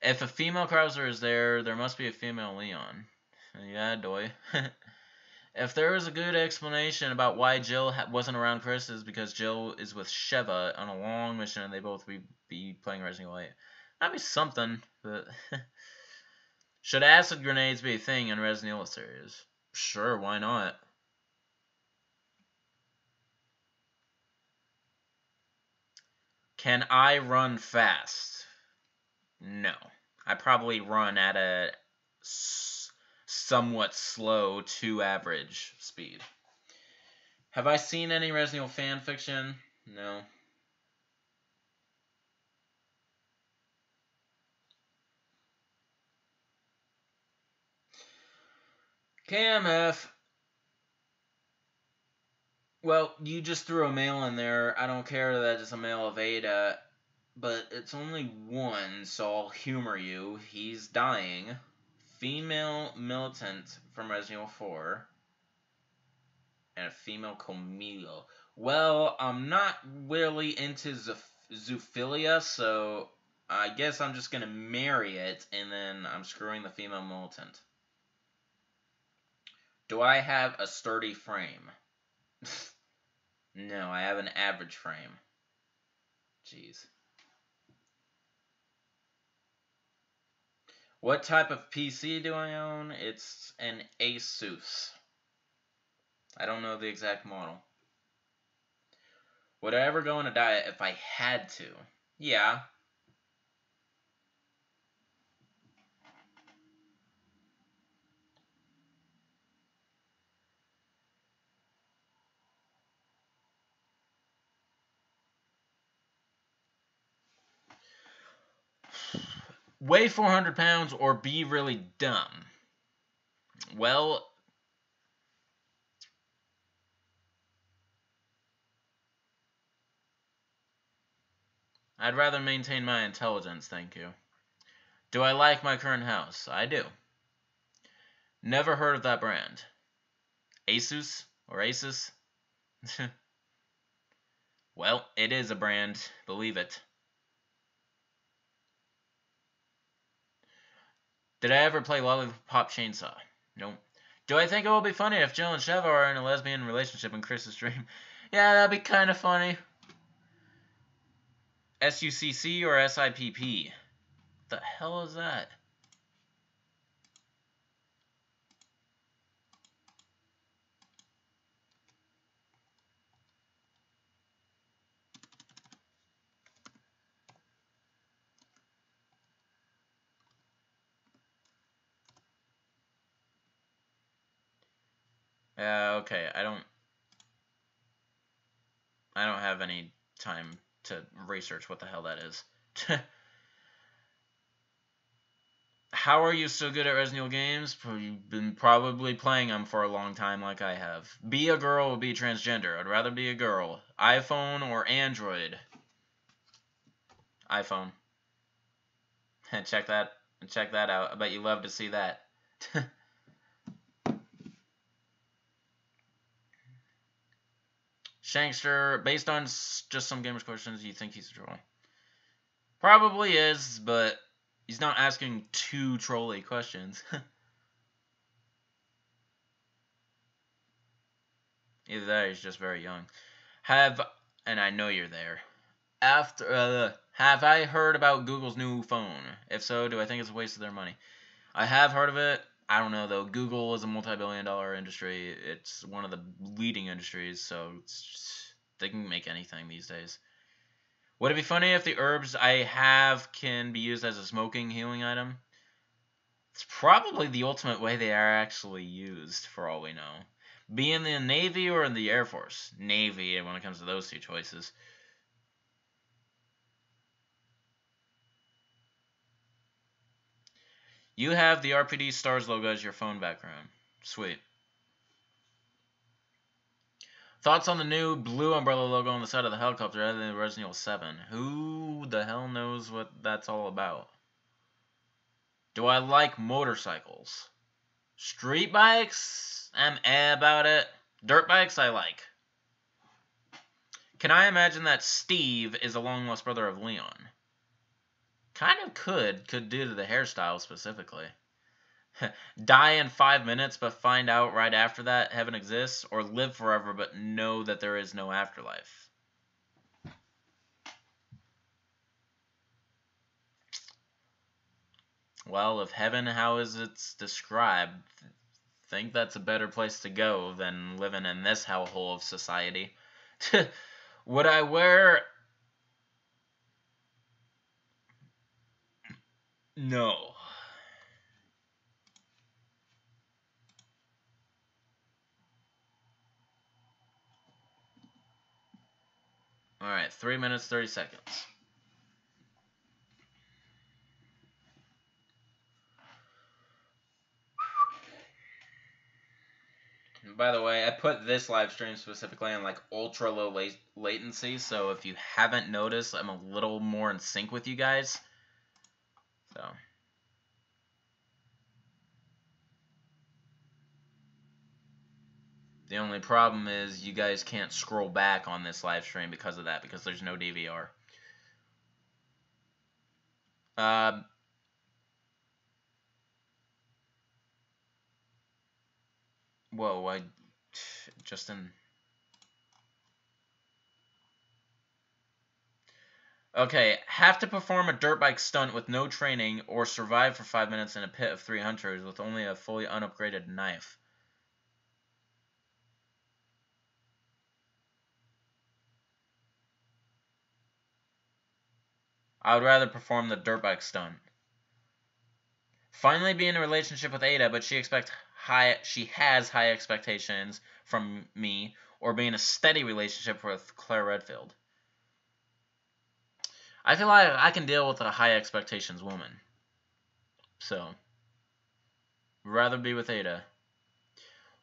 If a female Krauser is there, there must be a female Leon. Yeah, doy. If there is a good explanation about why Jill wasn't around Chris, is because Jill is with Sheva on a long mission and they both be playing Resident Evil 8. That'd be something, but... Should acid grenades be a thing in Resident Evil series? Sure, why not? Can I run fast? No. I probably run at a somewhat slow to average speed. Have I seen any Resident Evil fan fiction? No. KMF. Well, you just threw a male in there. I don't care that it's a male of Ada, but it's only one, so I'll humor you. He's dying. Female militant from Resident Evil 4. And a female Camilo. Well, I'm not really into zoophilia, so I guess I'm just gonna marry it, and then I'm screwing the female militant. Do I have a sturdy frame? No, I have an average frame. Jeez. What type of PC do I own? It's an Asus. I don't know the exact model. Would I ever go on a diet if I had to? Yeah. Weigh 400 pounds or be really dumb? Well, I'd rather maintain my intelligence, thank you. Do I like my current house? I do. Never heard of that brand. Asus or Asus? Well, it is a brand, believe it. Did I ever play Lollipop Chainsaw? Nope. Do I think it will be funny if Jill and Sheva are in a lesbian relationship in Chris's dream? Yeah, that'd be kind of funny. SUCC or SIPP? What the hell is that? Okay, I don't have any time to research what the hell that is. How are you so good at Resident Evil games? You've been probably playing them for a long time like I have. Be a girl or be transgender. I'd rather be a girl. iPhone or Android? iPhone. Check that out. I bet you love to see that. Shankster, based on just some gamers' questions, you think he's a troll? Probably is, but he's not asking too trolly questions. Either that or he's just very young. And I know you're there. Have I heard about Google's new phone? If so, do I think it's a waste of their money? I have heard of it. I don't know, though. Google is a multi-billion-dollar industry. It's one of the leading industries, so they can make anything these days. Would it be funny if the herbs I have can be used as a smoking healing item? It's probably the ultimate way they are actually used, for all we know. Be in the Navy or in the Air Force? Navy, when it comes to those two choices. You have the RPD Stars logo as your phone background. Sweet. Thoughts on the new blue umbrella logo on the side of the helicopter rather than Resident Evil 7? Who the hell knows what that's all about? Do I like motorcycles? Street bikes? I'm about it. Dirt bikes I like. Can I imagine that Steve is a long-lost brother of Leon? Kind of could due to the hairstyle specifically. Die in 5 minutes but find out right after that heaven exists, or live forever but know that there is no afterlife. Well, if heaven, how is it described? Think that's a better place to go than living in this hellhole of society. Would I wear... No. Alright, 3 minutes, 30 seconds. By the way, I put this live stream specifically on like ultra low latency, so if you haven't noticed, I'm a little more in sync with you guys. So the only problem is you guys can't scroll back on this live stream because of that, because there's no DVR. Whoa, Justin. Okay, have to perform a dirt bike stunt with no training or survive for 5 minutes in a pit of 3 hunters with only a fully unupgraded knife. I would rather perform the dirt bike stunt. Finally be in a relationship with Ada, but she has high expectations from me, or be in a steady relationship with Claire Redfield. I feel like I can deal with a high expectations woman. So, rather be with Ada.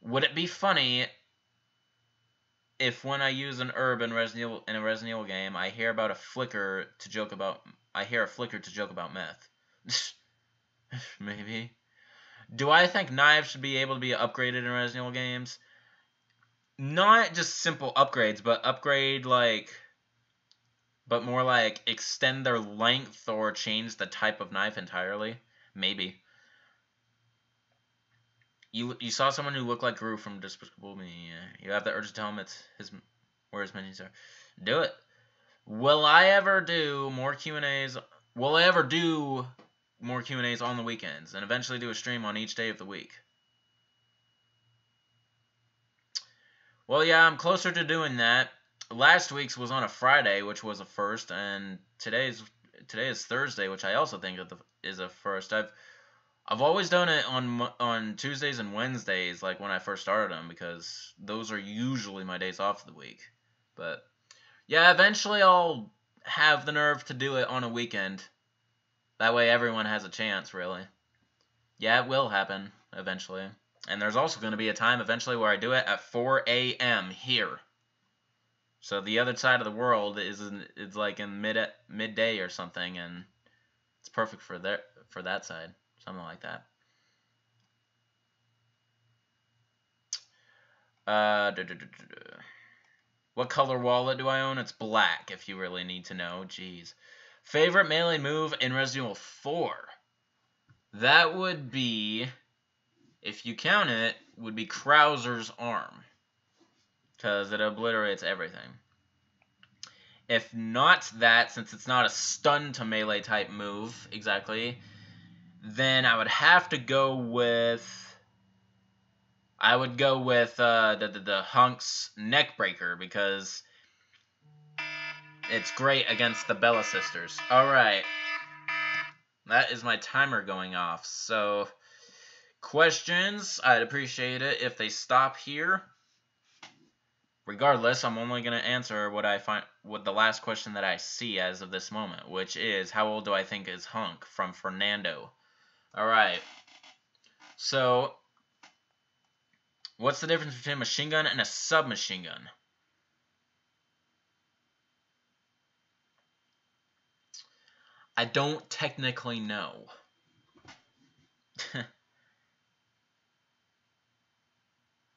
Would it be funny if when I use an herb in a Resident Evil game, I hear a flicker to joke about meth? Maybe. Do I think knives should be able to be upgraded in Resident Evil games? Not just simple upgrades, but but more like extend their length or change the type of knife entirely. Maybe. You saw someone who looked like Gru from Despicable Me. You have the urge to tell him where his menus are. Do it. Will I ever do more Q&As? Will I ever do more Q&As on the weekends and eventually do a stream on each day of the week? Well, yeah, I'm closer to doing that. Last week's was on a Friday, which was a first, and today is Thursday, which I also think is a first. I've always done it on Tuesdays and Wednesdays, like when I first started them, because those are usually my days off of the week. But yeah, eventually I'll have the nerve to do it on a weekend. That way everyone has a chance, really. Yeah, it will happen eventually. And there's also going to be a time eventually where I do it at 4 a.m. here. So the other side of the world is like in midday or something, and it's perfect for that side, something like that. What color wallet do I own? It's black, if you really need to know. Jeez. Favorite melee move in Resident Evil 4? That would be, if you count it, would be Krauser's arm. Because it obliterates everything. If not that, since it's not a stun to melee type move, exactly, then I would have to go with... I would go with the Hunk's Neckbreaker, because it's great against the Bella Sisters. Alright. That is my timer going off. So, questions, I'd appreciate it if they stop here. Regardless, I'm only going to answer what the last question that I see as of this moment, which is, how old do I think is Hunk, from Fernando? Alright. So, what's the difference between a machine gun and a submachine gun? I don't technically know.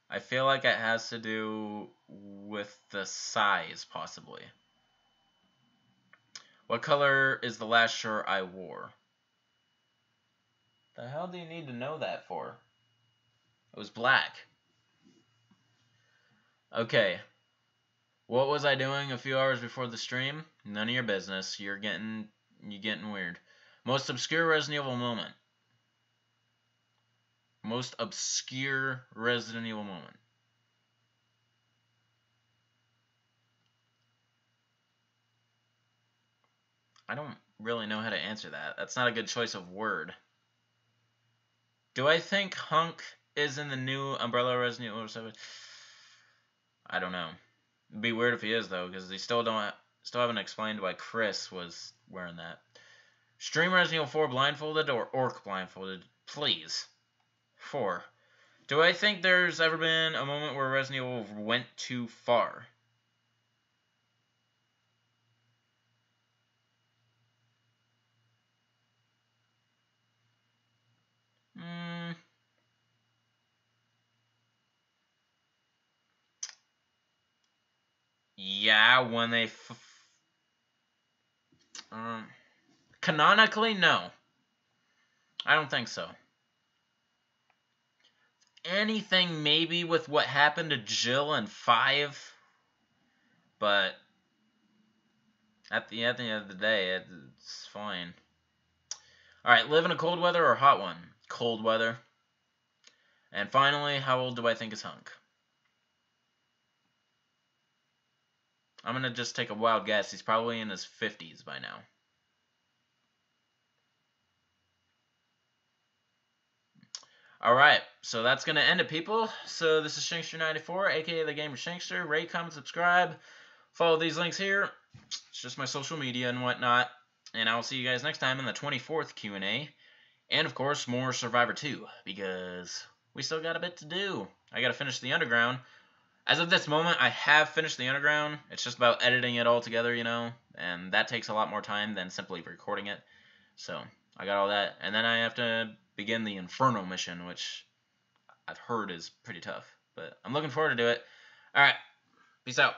I feel like it has to do with the size, possibly. What color is the last shirt I wore? The hell do you need to know that for? It was black. Okay. What was I doing a few hours before the stream? None of your business. You're getting weird. Most obscure Resident Evil moment. Most obscure Resident Evil moment. I don't really know how to answer that. That's not a good choice of word. Do I think Hunk is in the new Umbrella Resident Evil 7? I don't know. It'd be weird if he is, though, because they still haven't explained why Chris was wearing that. Stream Resident Evil 4 blindfolded or Orc blindfolded? Please. 4. Do I think there's ever been a moment where Resident Evil went too far? Yeah, when they... canonically, no. I don't think so. Anything maybe with what happened to Jill in 5, but at the end of the day, it's fine. Alright, live in a cold weather or hot one? Cold weather. And finally, how old do I think is Hunk? I'm going to just take a wild guess. He's probably in his 50s by now. Alright, so that's going to end it, people. So this is Shankster94, aka The Gamer Shankster. Rate, comment, subscribe. Follow these links here. It's just my social media and whatnot. And I'll see you guys next time in the 24th Q&A. And, of course, more Survivor 2, because we still got a bit to do. I got to finish the Underground. As of this moment, I have finished the Underground. It's just about editing it all together, you know, and that takes a lot more time than simply recording it. So, I got all that, and then I have to begin the Inferno mission, which I've heard is pretty tough, but I'm looking forward to do it. Alright, peace out.